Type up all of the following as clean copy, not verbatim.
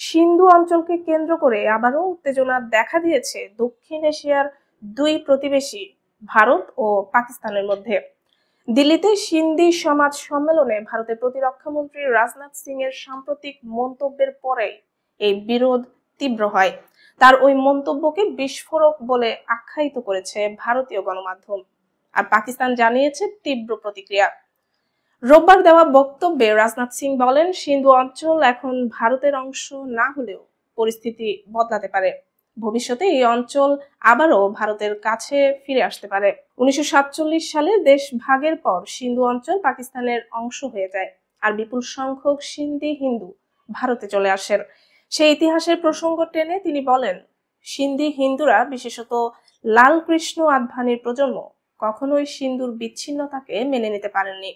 সিন্ধু অঞ্চলকে কেন্দ্র করে আবারও উত্তেজনা দেখা দিয়েছে দক্ষিণ এশিয়ার দুই প্রতিবেশী ভারত ও পাকিস্তানের মধ্যে। দিল্লিতে সিন্ধি সমাজ সম্মেলনে ভারতের প্রতিরক্ষা মন্ত্রী রাজনাথ সিং এর সাম্প্রতিক মন্তব্যের পরে এই বিরোধ তীব্র হয়। তার ওই মন্তব্যকে বিস্ফোরক বলে আখ্যায়িত করেছে ভারতীয় গণমাধ্যম, আর পাকিস্তান জানিয়েছে তীব্র প্রতিক্রিয়া। রোববার দেওয়া বক্তব্যে রাজনাথ সিং বলেন, সিন্ধু অঞ্চল এখন ভারতের অংশ না হলেও পরিস্থিতি বদলাতে পারে। ভবিষ্যতে এই অঞ্চল আবারও ভারতের কাছে ফিরে আসতে পারে। 1947 সালে দেশ ভাগের পর সিন্ধু অঞ্চল পাকিস্তানের অংশ হয়ে যায়, আর বিপুল সংখ্যক সিন্ধি হিন্দু ভারতে চলে আসেন। সেই ইতিহাসের প্রসঙ্গ টেনে তিনি বলেন, সিন্ধি হিন্দুরা, বিশেষত লাল কৃষ্ণ আদভানির প্রজন্ম, কখনোই সিন্ধুর বিচ্ছিন্নতাকে মেনে নিতে পারেননি।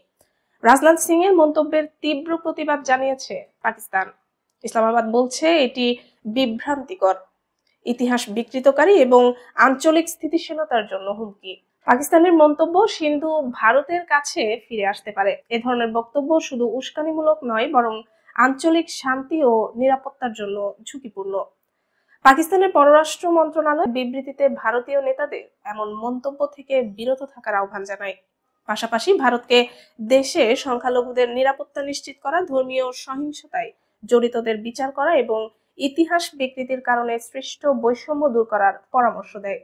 রাজনাথ সিং এর মন্তব্যের তীব্র প্রতিবাদ জানিয়েছে পাকিস্তান। ইসলামাবাদ বলছে এটি বিভ্রান্তিকর, ইতিহাস বিকৃতকারী এবং আঞ্চলিক স্থিতিশীলতার জন্য হুমকি। পাকিস্তানের মন্তব্য সিন্ধু ভারতের কাছে ফিরে আসতে পারে। এ ধরনের বক্তব্য শুধু উস্কানিমূলক নয়, বরং আঞ্চলিক শান্তি ও নিরাপত্তার জন্য ঝুঁকিপূর্ণ। পাকিস্তানের পররাষ্ট্র মন্ত্রণালয় বিবৃতিতে ভারতীয় নেতাদের এমন মন্তব্য থেকে বিরত থাকার আহ্বান জানায়। পাশাপাশি ভারতকে দেশে সংখ্যালঘুদের নিরাপত্তা নিশ্চিত করা, ধর্মীয় সহিংসতায় জড়িতদের বিচার করা এবং ইতিহাস বিকৃতির কারণে সৃষ্ট বৈষম্য দূর করার পরামর্শ দেয়।